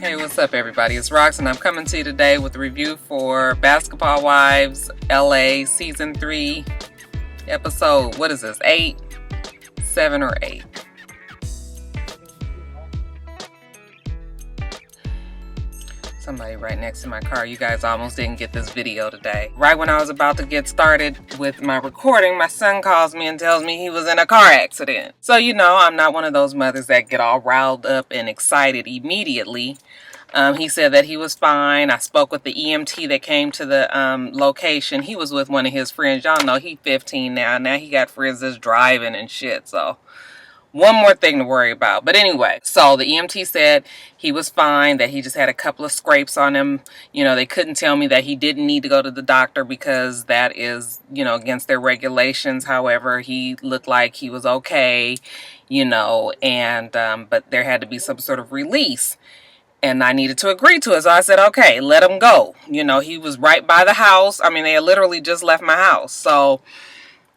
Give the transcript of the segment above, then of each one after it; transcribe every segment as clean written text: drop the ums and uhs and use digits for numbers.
Hey, what's up everybody? It's Rox and I'm coming to you today with a review for Basketball Wives LA Season 3 episode, what is this, 8? 7 or 8? Somebody right next to my car. You guys almost didn't get this video today. Right when I was about to get started with my recording, my son calls me and tells me he was in a car accident. So you know, I'm not one of those mothers that get all riled up and excited immediately. He said that he was fine. I spoke with the EMT that came to the location. He was with one of his friends. Y'all know he's 15 now. Now he got friends that's driving and shit. So one more thing to worry about. But anyway, so the EMT said he was fine, that he just had a couple of scrapes on him. You know, they couldn't tell me that he didn't need to go to the doctor because that is, you know, against their regulations. However, he looked like he was okay, you know, and but there had to be some sort of release. And I needed to agree to it. So I said, okay, let him go. You know, he was right by the house. I mean, they had literally just left my house. So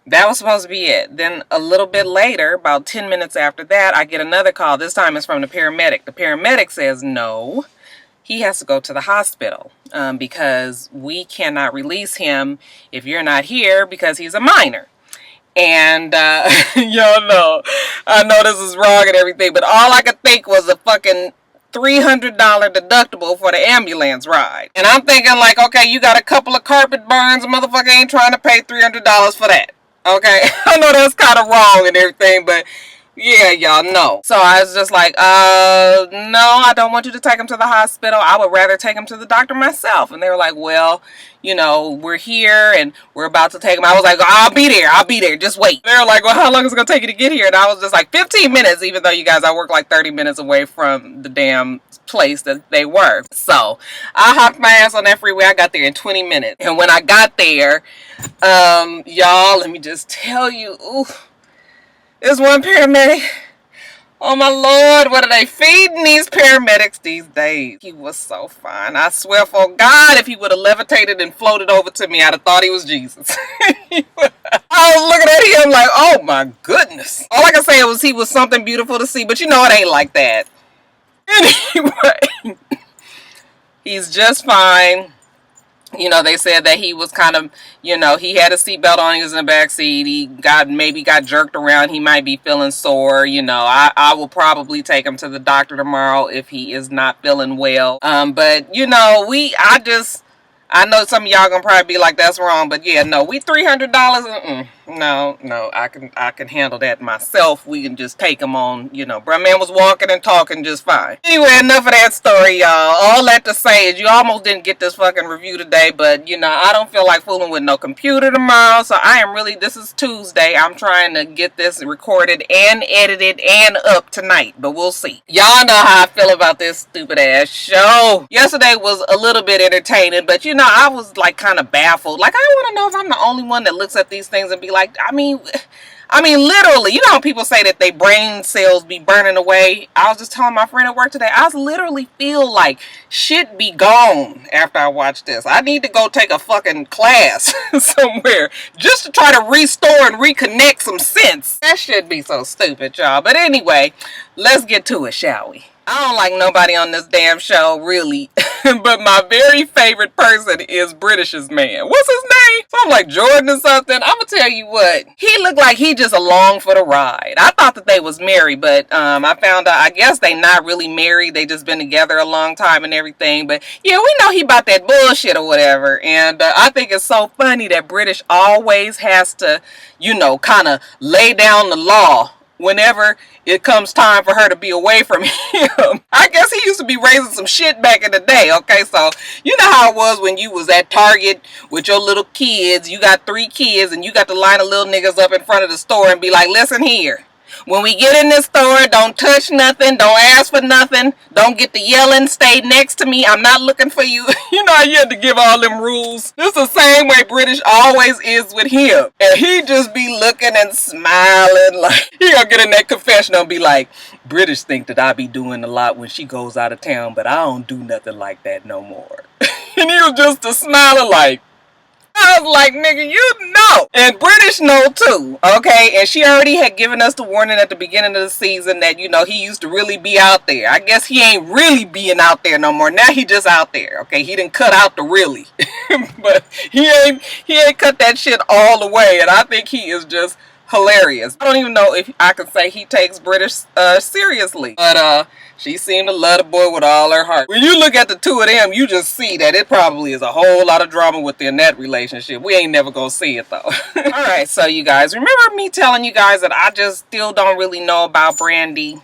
that was supposed to be it. Then a little bit later, about 10 minutes after that, I get another call. This time it's from the paramedic. The paramedic says, no, he has to go to the hospital because we cannot release him if you're not here because he's a minor. And y'all know, I know this is wrong and everything, but all I could think was a fucking $300 deductible for the ambulance ride. And I'm thinking like, okay, you got a couple of carpet burns, a motherfucker ain't trying to pay $300 for that. Okay, I know that's kind of wrong and everything, but yeah, y'all know. So I was just like, no, I don't want you to take him to the hospital. I would rather take him to the doctor myself. And they were like, well, you know, we're here and we're about to take him. I was like, I'll be there, just wait. They were like, well, how long is it gonna take you to get here? And I was just like, 15 minutes, even though you guys, I work like 30 minutes away from the damn place that they were. So I hopped my ass on that freeway. I got there in 20 minutes. And when I got there, y'all, let me just tell you, ooh, there's one paramedic. Oh my Lord, what are they feeding these paramedics these days? He was so fine. I swear for God, if he would have levitated and floated over to me, I'd have thought he was Jesus. I was looking at him like, oh my goodness. All I can say was he was something beautiful to see, but you know it ain't like that. Anyway, he's just fine. You know, they said that he was kind of, you know, he had a seatbelt on, he was in the back seat, he maybe got jerked around, he might be feeling sore, you know. I will probably take him to the doctor tomorrow if he is not feeling well. But, you know, I know some of y'all gonna probably be like, that's wrong, but yeah, no, we $300, no, I can handle that myself. We can just take him on, you know. Bruh man was walking and talking just fine. Anyway, enough of that story, y'all. All that to say is you almost didn't get this fucking review today, but you know, I don't feel like fooling with no computer tomorrow, so this is Tuesday. I'm trying to get this recorded and edited and up tonight, but we'll see. Y'all know how I feel about this stupid ass show. Yesterday was a little bit entertaining, but you know, I was like kind of baffled. Like, I want to know if I'm the only one that looks at these things and be like, I mean, literally, you know how people say that they brain cells be burning away? I was just telling my friend at work today, I literally feel like shit be gone after I watch this. I need to go take a fucking class somewhere just to try to restore and reconnect some sense. That should be so stupid, y'all. But anyway, let's get to it, shall we? I don't like nobody on this damn show, really. But my very favorite person is British's man. What's his name? Something like Jordan or something. I'm gonna tell you what. He looked like he just along for the ride. I thought that they was married, but I found out, I guess they not really married. They just been together a long time and everything. But yeah, we know he about that bullshit or whatever. And I think it's so funny that British always has to, you know, kind of lay down the law whenever it comes time for her to be away from him. I guess he used to be raising some shit back in the day, okay? So, you know how it was when you was at Target with your little kids. You got 3 kids and you got to line of little niggas up in front of the store and be like, listen here. When we get in this store, don't touch nothing. Don't ask for nothing. Don't get the yelling. Stay next to me. I'm not looking for you. You know how you had to give all them rules? This is the same way British always is with him. And he just be looking and smiling like he gonna get in that confessional and be like, British think that I be doing a lot when she goes out of town, but I don't do nothing like that no more. And he was just smiling like, I was like, nigga, you know. And British know too, okay? And she already had given us the warning at the beginning of the season that, you know, he used to really be out there. I guess he ain't really being out there no more. Now he just out there, okay? He didn't cut out the really. But he ain't cut that shit all the way. And I think he is just hilarious. I don't even know if I could say he takes British seriously. But she seemed to love the boy with all her heart. When you look at the two of them, you just see that it probably is a whole lot of drama within that relationship. We ain't never gonna see it though. Alright, so you guys, remember me telling you guys that I just still don't really know about Brandy?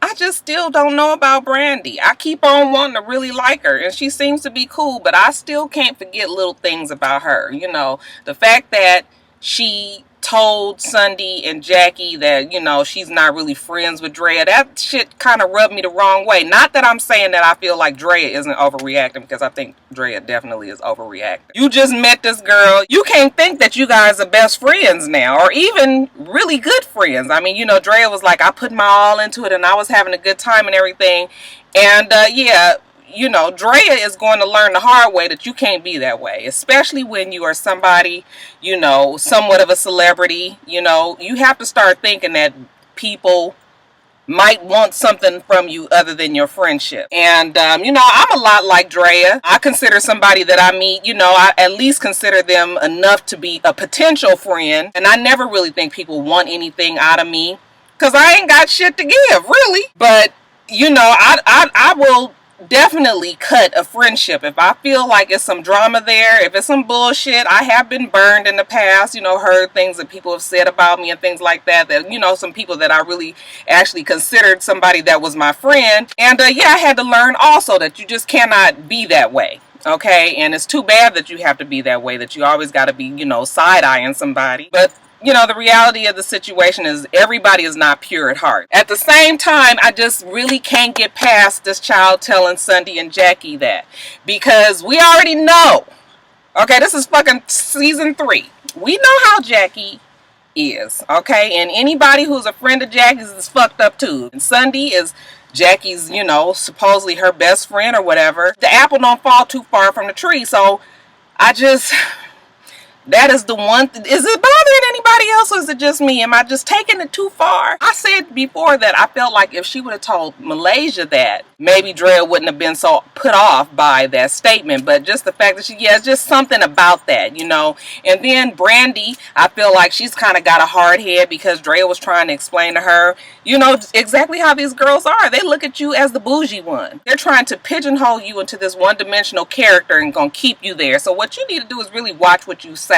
I just still don't know about Brandy. I keep on wanting to really like her, and she seems to be cool, but I still can't forget little things about her. You know, the fact that she told Sunday and Jackie that, you know, she's not really friends with Drea. That shit kind of rubbed me the wrong way. Not that I'm saying that I feel like Drea isn't overreacting, because I think Drea definitely is overreacting. You just met this girl. You can't think that you guys are best friends now, or even really good friends. I mean, you know, Drea was like, I put my all into it and I was having a good time and everything. And yeah, you know, Drea is going to learn the hard way that you can't be that way, especially when you are somebody, you know, somewhat of a celebrity. You know, you have to start thinking that people might want something from you other than your friendship. And, you know, I'm a lot like Drea. I consider somebody that I meet, you know, I at least consider them enough to be a potential friend. And I never really think people want anything out of me, because I ain't got shit to give, really. But, you know, I will definitely cut a friendship if I feel like it's some drama there. If it's some bullshit, I have been burned in the past, you know, heard things that people have said about me and things like that, that, you know, some people that I really actually considered somebody that was my friend. And yeah, I had to learn also that you just cannot be that way. Okay, and it's too bad that you have to be that way, that you always got to be, you know, side-eyeing somebody. But you know, the reality of the situation is everybody is not pure at heart. At the same time, I just really can't get past this child telling Sunday and Jackie that, because we already know. Okay, this is fucking season 3. We know how Jackie is, okay? And anybody who's a friend of Jackie's is fucked up too. And Sunday is Jackie's, you know, supposedly her best friend or whatever. The apple don't fall too far from the tree. So I just... that is the one. Is it bothering anybody else, or is it just me? Am I just taking it too far? I said before that I felt like if she would have told Malaysia that, maybe Drea wouldn't have been so put off by that statement. But just the fact that yeah, it's just something about that, you know. And then Brandy, I feel like she's kind of got a hard head, because Drea was trying to explain to her, you know, exactly how these girls are. They look at you as the bougie one. They're trying to pigeonhole you into this one-dimensional character and gonna keep you there. So what you need to do is really watch what you say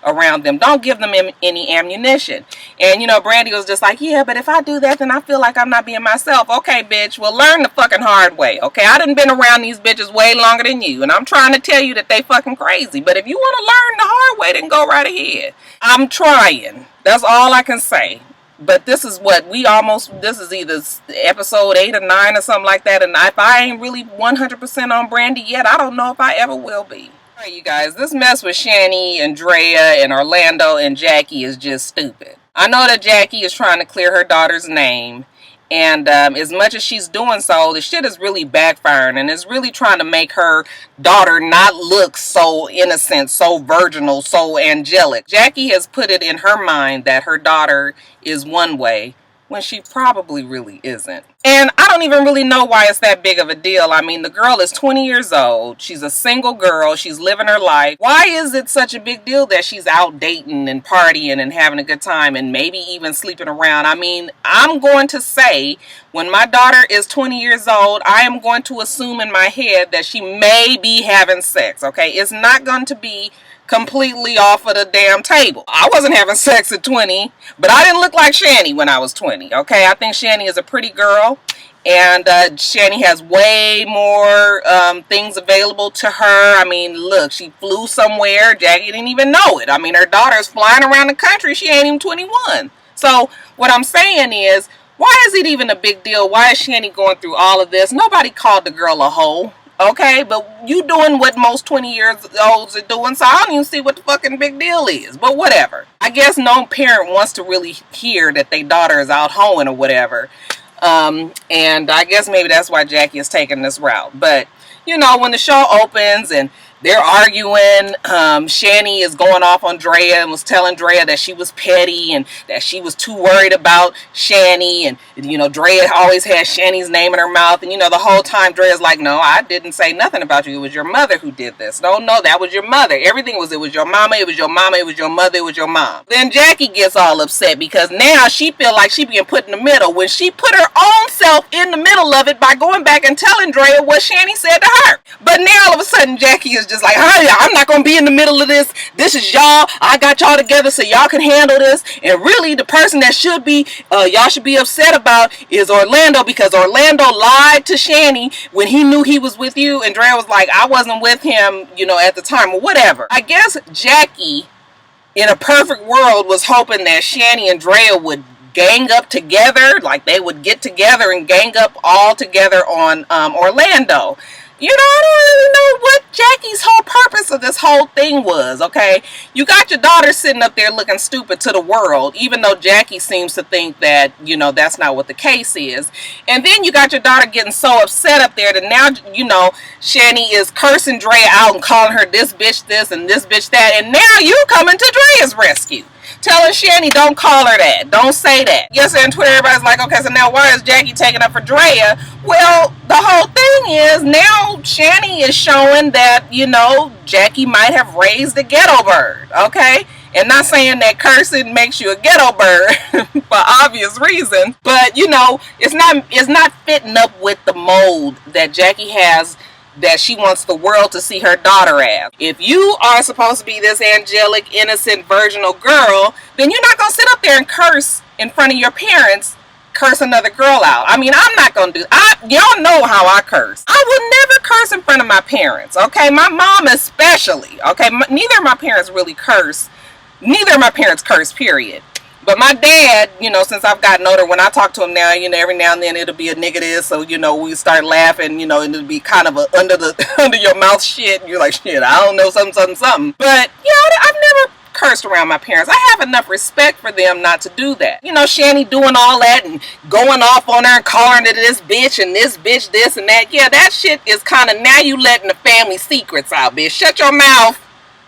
around them. Don't give them any ammunition. And you know, Brandy was just like, yeah, but if I do that, then I feel like I'm not being myself. Okay, bitch, well, learn the fucking hard way. Okay, I done been around these bitches way longer than you, and I'm trying to tell you that they fucking crazy. But if you want to learn the hard way, then go right ahead. I'm trying. That's all I can say. But this is what we almost, this is either episode 8 or 9 or something like that. And if I ain't really 100% on Brandy yet, I don't know if I ever will be. Alright, you guys, this mess with Shanny and Drea and Orlando and Jackie is just stupid. I know that Jackie is trying to clear her daughter's name. And as much as she's doing so, the shit is really backfiring, and it's really trying to make her daughter not look so innocent, so virginal, so angelic. Jackie has put it in her mind that her daughter is one way, when she probably really isn't. And I don't even really know why it's that big of a deal. I mean, the girl is 20 years old. She's a single girl. She's living her life. Why is it such a big deal that she's out dating and partying and having a good time and maybe even sleeping around? I mean, I'm going to say when my daughter is 20 years old, I am going to assume in my head that she may be having sex, okay? It's not going to be completely off of the damn table. I wasn't having sex at 20, but I didn't look like Shanny when I was 20, okay? I think Shanny is a pretty girl, and Shanny has way more things available to her. I mean, look, she flew somewhere. Jackie didn't even know it. I mean, her daughter's flying around the country. She ain't even 21. So what I'm saying is, why is it even a big deal? Why is Shanny going through all of this? Nobody called the girl a hoe. Okay, but you doing what most 20-year-olds are doing, so I don't even see what the fucking big deal is. But whatever. I guess no parent wants to really hear that their daughter is out hoeing or whatever. And I guess maybe that's why Jackie is taking this route. But, you know, when the show opens and They're arguing. Shanny is going off on Drea and was telling Drea that she was petty and that she was too worried about Shanny. And, you know, Drea always had Shanny's name in her mouth. And, you know, the whole time Drea's like, no, I didn't say nothing about you. It was your mother who did this. No, that was your mother. Everything was, it was your mama, it was your mama, it was your mother, it was your mom. Then Jackie gets all upset because now she feel like she being put in the middle when she put her own self in the middle of it by going back and telling Drea what Shanny said to her. But now all of a sudden Jackie is just like, hey, I'm not going to be in the middle of this. This is y'all. I got y'all together so y'all can handle this. And really the person that should be, y'all should be upset about is Orlando, because Orlando lied to Shanny when he knew he was with you. And Drea was like, I wasn't with him, you know, at the time or whatever. I guess Jackie, in a perfect world, was hoping that Shanny and Drea would gang up together, like they would get together and gang up all together on Orlando. You know, I don't really know what Jackie's whole purpose of this whole thing was, okay? You got your daughter sitting up there looking stupid to the world, even though Jackie seems to think that, you know, that's not what the case is. And then you got your daughter getting so upset up there that now, you know, Shanny is cursing Drea out and calling her this bitch this and this bitch that. And now you coming to Drea's rescue, telling Shanny don't call her that, don't say that. Yesterday on Twitter everybody's like, okay, so now why is Jackie taking up for Drea? Well, the whole thing is now Shanny is showing that, you know, Jackie might have raised a ghetto bird, okay? And not saying that cursing makes you a ghetto bird for obvious reasons, but you know, it's not fitting up with the mold that Jackie has, that she wants the world to see her daughter as. If you are supposed to be this angelic, innocent, virginal girl, then you're not going to sit up there and curse in front of your parents, curse another girl out. I mean, I'm not going to do, y'all know how I curse. I would never curse in front of my parents, okay? My mom especially, okay? Neither of my parents really curse. Neither of my parents curse, period. But my dad, you know, since I've gotten older, when I talk to him now, you know, every now and then it'll be a nigga this, so, you know, we start laughing, you know, and it'll be kind of a under your mouth shit. And you're like, shit, I don't know, something. But, yeah, I've never cursed around my parents. I have enough respect for them not to do that. You know, Shanny doing all that and going off on her and calling her this bitch and this bitch this and that. Yeah, that shit is kind of, now you letting the family secrets out, bitch. Shut your mouth.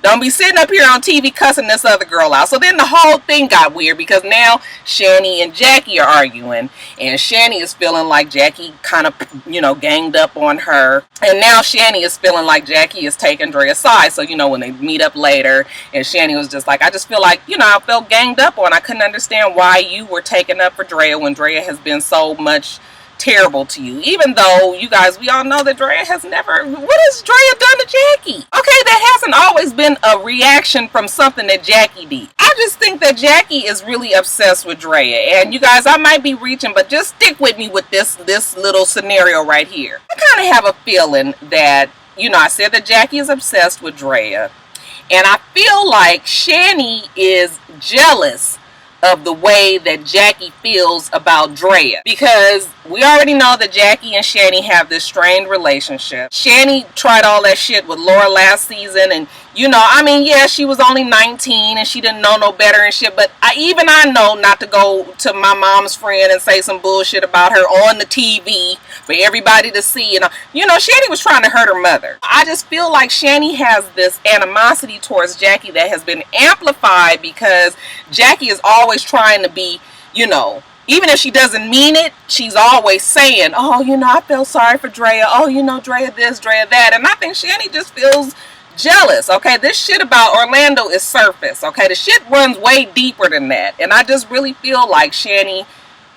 Don't be sitting up here on TV cussing this other girl out. So then the whole thing got weird because now Shanny and Jackie are arguing. And Shanny is feeling like Jackie kind of, you know, ganged up on her. And now Shanny is feeling like Jackie is taking Drea's side. So, you know, when they meet up later and Shanny was just like, I just feel like, you know, I felt ganged up on. I couldn't understand why you were taking up for Drea when Drea has been so much terrible to you, even though you guys, we all know that Drea has never, what has Drea done to Jackie? Okay, that hasn't always been a reaction from something that Jackie did. I just think that Jackie is really obsessed with Drea, and you guys, I might be reaching, but just stick with me with this little scenario right here. I kind of have a feeling that, you know, I said that Jackie is obsessed with Drea, and I feel like Shanny is jealous of the way that Jackie feels about Drea, because we already know that Jackie and Shanny have this strained relationship. Shanny tried all that shit with Laura last season, and you know, I mean, yeah, she was only 19 and she didn't know no better and shit, but I know not to go to my mom's friend and say some bullshit about her on the TV for everybody to see. And you know, Shanny was trying to hurt her mother. I just feel like Shanny has this animosity towards Jackie that has been amplified because Jackie is always trying to be, you know, even if she doesn't mean it, she's always saying, oh, you know, I feel sorry for Drea. Oh, you know, Drea this, Drea that. And I think Shanny just feels jealous, okay? This shit about Orlando is surface, okay? The shit runs way deeper than that. And I just really feel like Shanny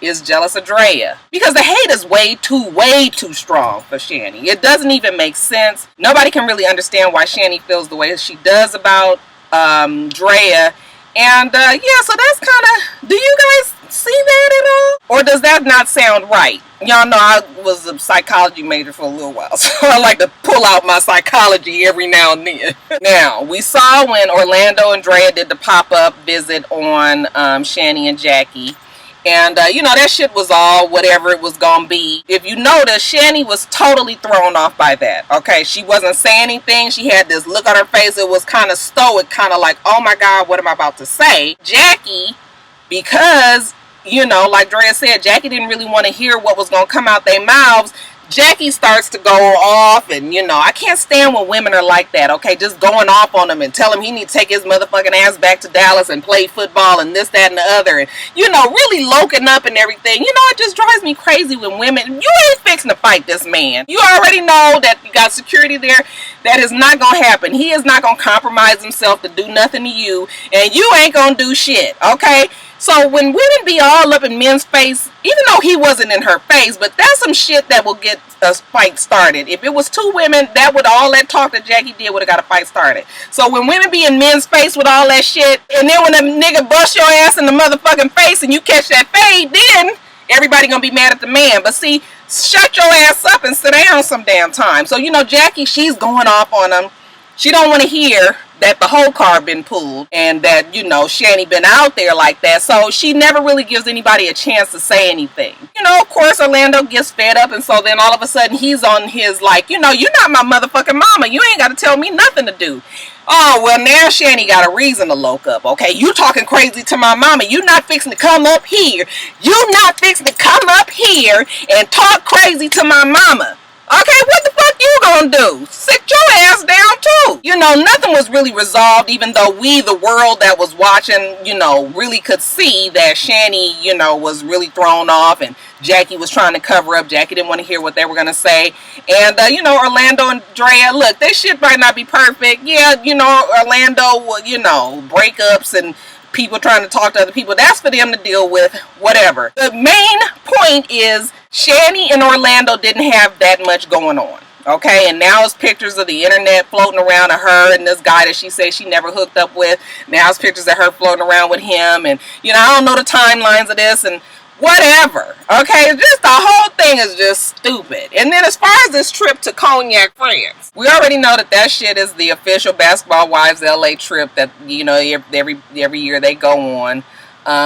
is jealous of Drea, because the hate is way too strong for Shanny. It doesn't even make sense. Nobody can really understand why Shanny feels the way she does about Drea. And yeah, so that's kind of, do you guys see that at all? Or does that not sound right? Y'all know I was a psychology major for a little while, so I like to pull out my psychology every now and then. Now, we saw when Orlando and Drea did the pop-up visit on Shanny and Jackie. And, you know, that shit was all whatever it was gonna be. If you notice, Shanny was totally thrown off by that, okay? She wasn't saying anything. She had this look on her face. It was kind of stoic, kind of like, oh my God, what am I about to say? Jackie, because, you know, like Drea said, Jackie didn't really want to hear what was gonna come out their mouths. Jackie starts to go off, and you know, I can't stand when women are like that, okay, just going off on him and tell him he needs to take his motherfucking ass back to Dallas and play football and this, that, and the other, and you know, really loking up and everything. You know, it just drives me crazy when women, you ain't fixing to fight this man. You already know that you got security there. That is not gonna happen. He is not gonna compromise himself to do nothing to you, and you ain't gonna do shit, okay? So when women be all up in men's face, even though he wasn't in her face, but that's some shit that will get a fight started. If it was two women, that would, all that talk that Jackie did would have got a fight started. So when women be in men's face with all that shit, and then when a nigga bust your ass in the motherfucking face and you catch that fade, then everybody gonna be mad at the man. But see, shut your ass up and sit down some damn time. So you know, Jackie, she's going off on him. She don't want to hear that the whole car been pulled and that, you know, Shanny been out there like that. So she never really gives anybody a chance to say anything. You know, of course, Orlando gets fed up, and so then all of a sudden he's on his like, you know, you're not my motherfucking mama. You ain't got to tell me nothing to do. Oh, well, now Shanny got a reason to loke up, okay? You talking crazy to my mama. You not fixing to come up here. You not fixing to come up here and talk crazy to my mama. Okay, what the fuck you gonna do? Sit your ass down too. You know, nothing was really resolved, even though we, the world that was watching, you know, really could see that Shanny, you know, was really thrown off, and Jackie was trying to cover up. Jackie didn't want to hear what they were gonna say. And you know, Orlando and Drea, look, this shit might not be perfect. Yeah, you know, Orlando, you know, breakups and people trying to talk to other people, that's for them to deal with, whatever. The main point is Shanny and Orlando didn't have that much going on, okay? And now it's pictures of the internet floating around of her and this guy that she says she never hooked up with. Now it's pictures of her floating around with him, and you know, I don't know the timelines of this and whatever, okay? Just the whole thing is just stupid. And then as far as this trip to Cognac, France, we already know that that shit is the official Basketball Wives LA trip that, you know, every year they go on.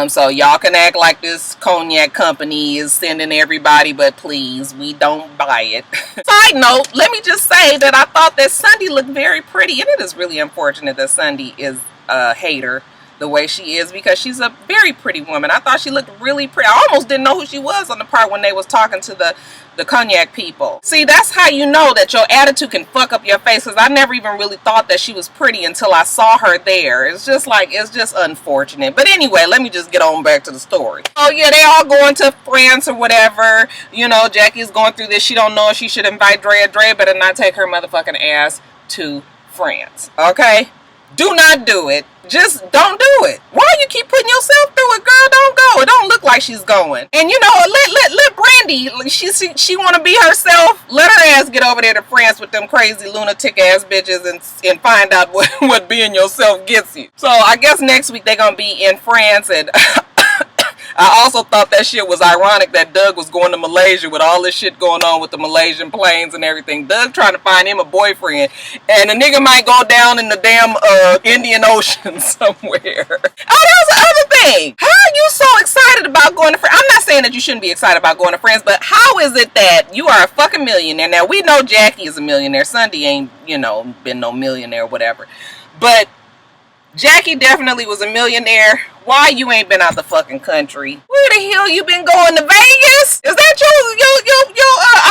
So y'all can act like this cognac company is sending everybody, but please, we don't buy it. Side note, let me just say that I thought that Sunday looked very pretty, and it is really unfortunate that Sunday is a hater the way she is, because she's a very pretty woman. I thought she looked really pretty. I almost didn't know who she was on the part when they was talking to the cognac people. See, that's how you know that your attitude can fuck up your face, because I never even really thought that she was pretty until I saw her there. It's just like, it's just unfortunate. But anyway, let me just get on back to the story. Oh yeah, they all going to France or whatever. You know, Jackie's going through this. She don't know if she should invite Drea. Drea better not take her motherfucking ass to France, okay? Do not do it. Just don't do it. Why you keep putting yourself through it, girl? Don't go. It don't look like she's going. And you know, let Brandy, she want to be herself. Let her ass get over there to France with them crazy lunatic ass bitches and find out what being yourself gets you. So I guess next week they're gonna be in France, and I also thought that shit was ironic that Doug was going to Malaysia with all this shit going on with the Malaysian planes and everything. Doug trying to find him a boyfriend, and the nigga might go down in the damn Indian Ocean somewhere. Oh, that was the other thing. How are you so excited about going to France? I'm not saying that you shouldn't be excited about going to France, but how is it that you are a fucking millionaire? Now, we know Jackie is a millionaire. Sunday ain't, you know, been no millionaire or whatever. But Jackie definitely was a millionaire. Why you ain't been out the fucking country? Where the hell you been going, to Vegas? Is that your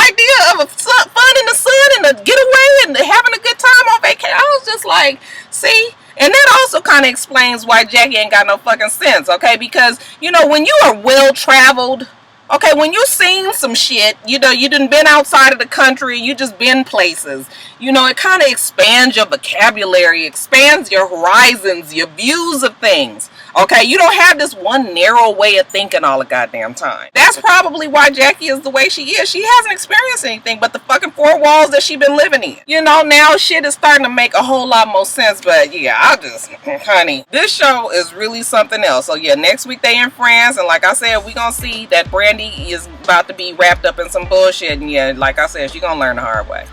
idea of a fun in the sun and a getaway and having a good time on vacation? I was just like, see? And that also kind of explains why Jackie ain't got no fucking sense, okay? Because, you know, when you are well-traveled, okay, when you seen some shit, you know, you done been outside of the country, you just been places, you know, it kind of expands your vocabulary, expands your horizons, your views of things. Okay, you don't have this one narrow way of thinking all the goddamn time. That's probably why Jackie is the way she is. She hasn't experienced anything but the fucking four walls that she been living in. You know, now shit is starting to make a whole lot more sense. But yeah, honey, this show is really something else. So yeah, next week they in France. And like I said, we gonna see that Brandy is about to be wrapped up in some bullshit. And yeah, like I said, she gonna learn the hard way.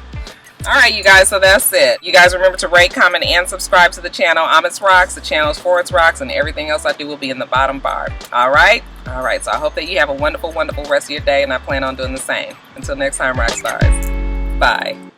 Alright, you guys, so that's it. You guys remember to rate, comment, and subscribe to the channel. I'm itsrox. The channel is for itsrox, and everything else I do will be in the bottom bar. Alright? Alright, so I hope that you have a wonderful, wonderful rest of your day, and I plan on doing the same. Until next time, Roxstars. Bye.